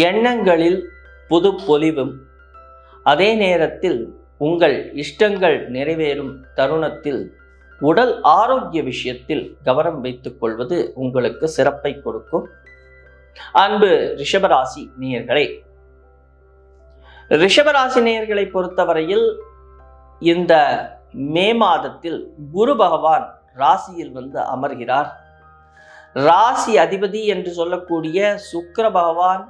எண்ணங்களில் புது பொலிவும், அதே நேரத்தில் உங்கள் இஷ்டங்கள் நிறைவேறும் தருணத்தில் உடல் ஆரோக்கிய விஷயத்தில் கவனம் வைத்துக் கொள்வது உங்களுக்கு சிறப்பை கொடுக்கும். அன்பு ரிஷபராசி நேயர்களே, ரிஷபராசி நேயர்களை பொறுத்தவரையில் இந்த மே மாதத்தில் குரு பகவான் ராசியில் வந்து அமர்கிறார். ராசி அதிபதி என்று சொல்லக்கூடிய சுக்கிர பகவான்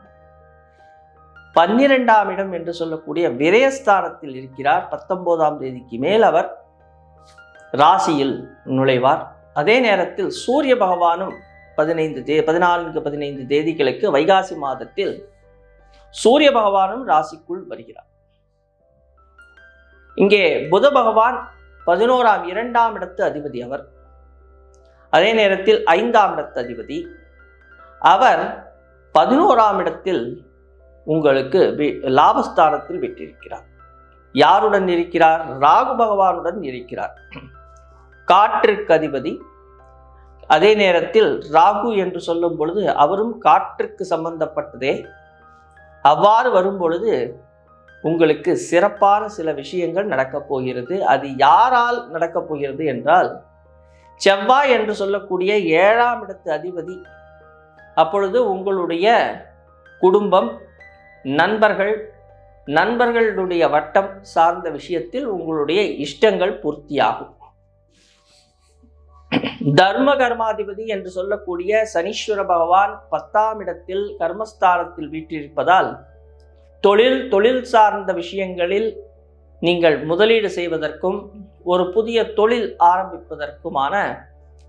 12ஆம் இடம் என்று சொல்லக்கூடிய விரயஸ்தானத்தில் இருக்கிறார். 19ஆம் தேதிக்கு மேல் அவர் ராசியில் நுழைவார். அதே நேரத்தில் சூரிய பகவானும் 14-15 தேதிகளுக்கு வைகாசி மாதத்தில் சூரிய பகவானும் ராசிக்குள் வருகிறார். இங்கே புத பகவான் 2ஆம் இடத்து அதிபதி அவர். அதே நேரத்தில் 5ஆம் இடத்து அதிபதி அவர் 11ஆம் இடத்தில் உங்களுக்கு லாபஸ்தானத்தில் விட்டிருக்கிறார். யாருடன் இருக்கிறார்? ராகு பகவானுடன் இருக்கிறார். காற்றுக்கு அதிபதி. அதே நேரத்தில் ராகு என்று சொல்லும் பொழுது அவரும் காற்றுக்கு சம்பந்தப்பட்டதே. அவ்வாறு வரும் பொழுது உங்களுக்கு சிறப்பான சில விஷயங்கள் நடக்கப் போகிறது. அது யாரால் நடக்கப் போகிறது என்றால், செவ்வாய் என்று சொல்லக்கூடிய 7ஆம் இடத்து அதிபதி அப்பொழுது உங்களுடைய குடும்பம், நண்பர்களுடைய வட்டம் சார்ந்த விஷயத்தில் உங்களுடைய இஷ்டங்கள் பூர்த்தியாகும். தர்ம கர்மாதிபதி என்று சொல்லக்கூடிய சனீஸ்வர பகவான் 10ஆம் இடத்தில் கர்மஸ்தானத்தில் வீற்றிருப்பதால் தொழில் சார்ந்த விஷயங்களில் நீங்கள் முதலீடு செய்வதற்கும் ஒரு புதிய தொழில் ஆரம்பிப்பதற்குமான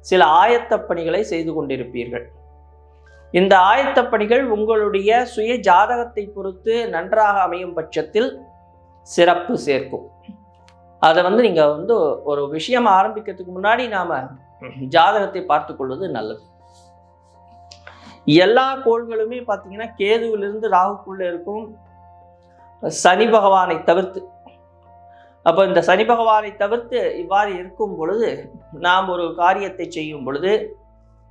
சில ஆயத்த பணிகளை செய்து கொண்டிருப்பீர்கள். இந்த ஆயத்த பணிகள் உங்களுடைய சுய ஜாதகத்தை பொறுத்து நன்றாக அமையும் பட்சத்தில் சிறப்பு சேர்க்கும். அதை நீங்கள் ஒரு விஷயம் ஆரம்பிக்கிறதுக்கு முன்னாடி நாம ஜாதகத்தை பார்த்து கொள்வது நல்லது. எல்லா கோள்களுமே பார்த்தீங்கன்னா கேதுவிலிருந்து ராகுக்குள்ள இருக்கும். சனி பகவானை தவிர்த்து, அப்போ இந்த சனி பகவானை தவிர்த்து இவ்வாறு இருக்கும் பொழுது நாம் ஒரு காரியத்தை செய்யும் பொழுது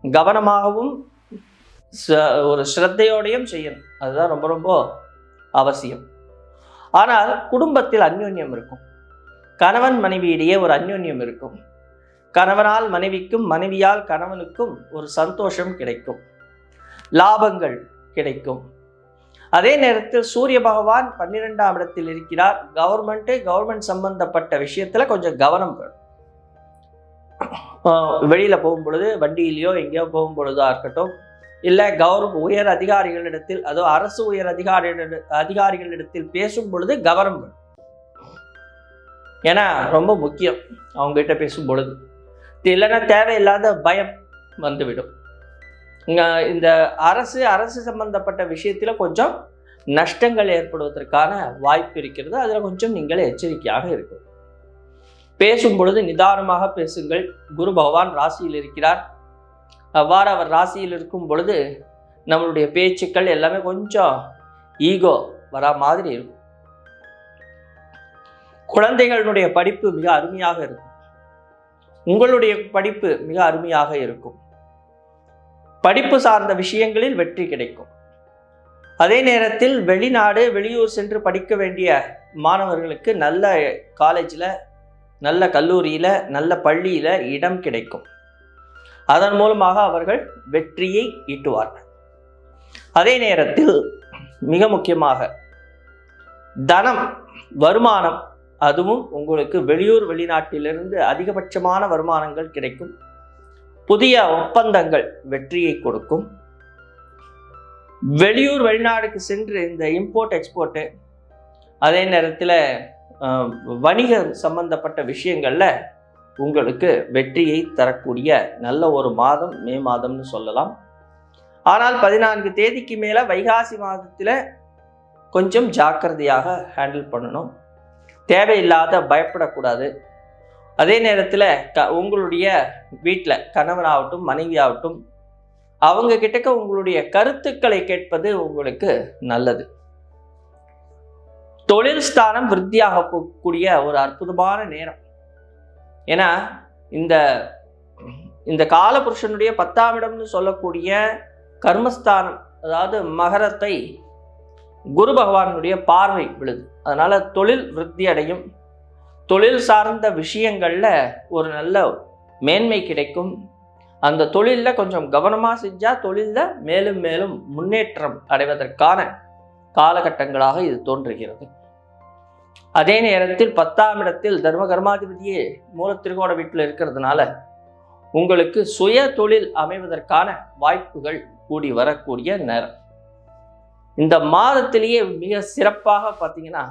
கவனமாகவும் ஒரு ஸ்ரத்தையோடையும் செய்யணும். அதுதான் ரொம்ப ரொம்ப அவசியம். ஆனால் குடும்பத்தில் அந்யோன்யம் இருக்கும். கணவன் மனைவியிடையே ஒரு அந்யோன்யம் இருக்கும். கணவனால் மனைவிக்கும், மனைவியால் கணவனுக்கும் ஒரு சந்தோஷம் கிடைக்கும், லாபங்கள் கிடைக்கும். அதே நேரத்தில் சூரிய பகவான் 12ஆம் இடத்தில் இருக்கிறார். கவர்மெண்ட் சம்பந்தப்பட்ட விஷயத்துல கொஞ்சம் கவனம் வேணும். வெளியில போகும் பொழுது, வண்டியிலையோ எங்கேயோ போகும் பொழுதா இருக்கட்டும், இல்லை உயர் அதிகாரிகளிடத்தில், அரசு உயர் அதிகாரிகளிடத்தில் பேசும் பொழுது கவனம் வேணும். ஏன்னா ரொம்ப முக்கியம் அவங்க கிட்ட பேசும் பொழுது. இல்லைன்னா தேவையில்லாத பயம் வந்துவிடும். இந்த அரசு சம்பந்தப்பட்ட விஷயத்துல கொஞ்சம் நஷ்டங்கள் ஏற்படுவதற்கான வாய்ப்பு இருக்கிறது. அதுல கொஞ்சம் நீங்கள் எச்சரிக்கையாக இருக்கும். பேசும் பொழுது நிதானமாக பேசுங்கள். குரு பகவான் ராசியில் இருக்கிறார். அவ்வாறு அவர் ராசியில் இருக்கும் பொழுது நம்மளுடைய பேச்சுக்கள் எல்லாமே கொஞ்சம் ஈகோ வரா மாதிரி இருக்கும். குழந்தைகளுடைய படிப்பு மிக அருமையாக இருக்கும். உங்களுடைய படிப்பு மிக அருமையாக இருக்கும். படிப்பு சார்ந்த விஷயங்களில் வெற்றி கிடைக்கும். அதே நேரத்தில் வெளிநாடு, வெளியூர் சென்று படிக்க வேண்டிய மாணவர்களுக்கு நல்ல காலேஜில், நல்ல கல்லூரியில், நல்ல பள்ளியில் இடம் கிடைக்கும். அதன் மூலமாக அவர்கள் வெற்றியை ஈட்டுவார்கள். அதே நேரத்தில் மிக முக்கியமாக தனம், வருமானம், அதுவும் உங்களுக்கு வெளியூர் வெளிநாட்டிலிருந்து அதிகபட்சமான வருமானங்கள் கிடைக்கும். புதிய ஒப்பந்தங்கள் வெற்றியை கொடுக்கும். வெளியூர் வெளிநாடுக்கு சென்று இந்த இம்போர்ட் எக்ஸ்போர்ட்டு, அதே நேரத்தில் வணிக சம்பந்தப்பட்ட விஷயங்கள்ல உங்களுக்கு வெற்றியை தரக்கூடிய நல்ல ஒரு மாதம் மே மாதம்னு சொல்லலாம். ஆனால் 14 தேதிக்கு மேல வைகாசி மாதத்துல கொஞ்சம் ஜாக்கிரதையாக ஹேண்டில் பண்ணணும். தேவையில்லாத பயப்படக்கூடாது. அதே நேரத்தில் உங்களுடைய வீட்டில் கணவனாகட்டும் மனைவியாகட்டும் அவங்க கிட்டக்க உங்களுடைய கருத்துக்களை கேட்பது உங்களுக்கு நல்லது. தொழில் ஸ்தானம் விருத்தியாக போகக்கூடிய ஒரு அற்புதமான நேரம். ஏன்னா இந்த காலபுருஷனுடைய 10ஆம் இடம்னு சொல்லக்கூடிய கர்மஸ்தானம், அதாவது மகரத்தை குரு பகவானுடைய பார்வை விழுது. அதனால தொழில் விருத்தி அடையும். தொழில் சார்ந்த விஷயங்கள்ல ஒரு நல்ல மேன்மை கிடைக்கும். அந்த தொழிலில் கொஞ்சம் கவனமாக செஞ்சால் தொழிலில் மேலும் மேலும் முன்னேற்றம் அடைவதற்கான காலகட்டங்களாக இது தோன்றுகிறது. அதே நேரத்தில் 10ஆம் இடத்தில் தர்ம கர்மாதிபதியே மூல திரிகோண வீட்டில் இருக்கிறதுனால உங்களுக்கு சுய தொழில் அமைவதற்கான வாய்ப்புகள் கூடி வரக்கூடிய நேரம். இந்த மாதத்திலேயே மிக சிறப்பாக பார்த்தீங்கன்னா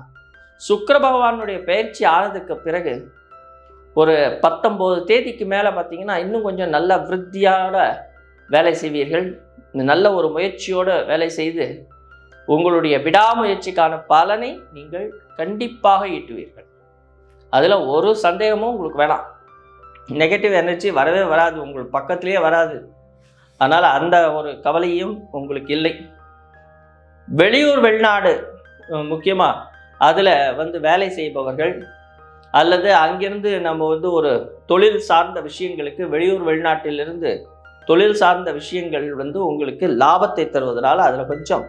சுக்கிர பகவானுடைய பயிற்சி ஆனதுக்கு பிறகு ஒரு 19 தேதிக்கு மேலே பார்த்தீங்கன்னா இன்னும் கொஞ்சம் நல்ல விருத்தியோட வேலை செய்வீர்கள். நல்ல ஒரு முயற்சியோடு வேலை செய்து உங்களுடைய விடாமுயற்சிக்கான பலனை நீங்கள் கண்டிப்பாக ஈட்டுவீர்கள். அதில் ஒரு சந்தேகமும் உங்களுக்கு வேணாம். நெகட்டிவ் எனர்ஜி வரவே வராது, உங்கள் பக்கத்திலேயே வராது. அதனால் அந்த ஒரு கவலையும் உங்களுக்கு இல்லை. வெளியூர் வெளிநாடு முக்கியமாக அதில் வேலை செய்பவர்கள் அல்லது அங்கிருந்து நம்ம ஒரு தொழில் சார்ந்த விஷயங்களுக்கு வெளியூர் வெளிநாட்டிலிருந்து தொழில் சார்ந்த விஷயங்கள் உங்களுக்கு லாபத்தை தருவதனால அதில் கொஞ்சம்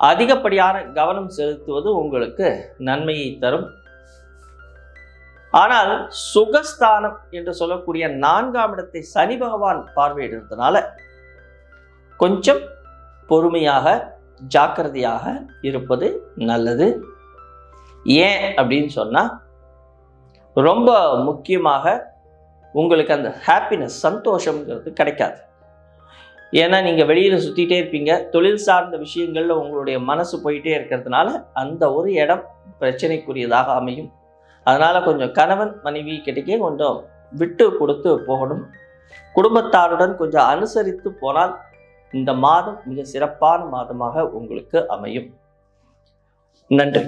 அதிகப்படியான கவனம் செலுத்துவது உங்களுக்கு நன்மையை தரும். ஆனால் சுகஸ்தானம் என்று சொல்லக்கூடிய 4ஆம் இடத்தை சனி பகவான் பார்வையிடுறதுனால கொஞ்சம் பொறுமையாக ஜாக்கிரதையாக இருப்பது நல்லது. ஏன் அப்படின்னு சொன்னால் ரொம்ப முக்கியமாக உங்களுக்கு அந்த ஹாப்பினஸ் சந்தோஷங்கிறது கிடைக்காது. ஏன்னா நீங்கள் வெளியில் சுற்றிட்டே இருப்பீங்க. தொழில் சார்ந்த விஷயங்களில் உங்களுடைய மனசு போயிட்டே இருக்கிறதுனால அந்த ஒரு இடம் பிரச்சனைக்குரியதாக அமையும். அதனால் கொஞ்சம் கணவன் மனைவி கிட்டக்கே கொஞ்சம் விட்டு கொடுத்து போகணும். குடும்பத்தாருடன் கொஞ்சம் அனுசரித்து போனால் இந்த மாதம் மிக சிறப்பான மாதமாக உங்களுக்கு அமையும். நன்றி.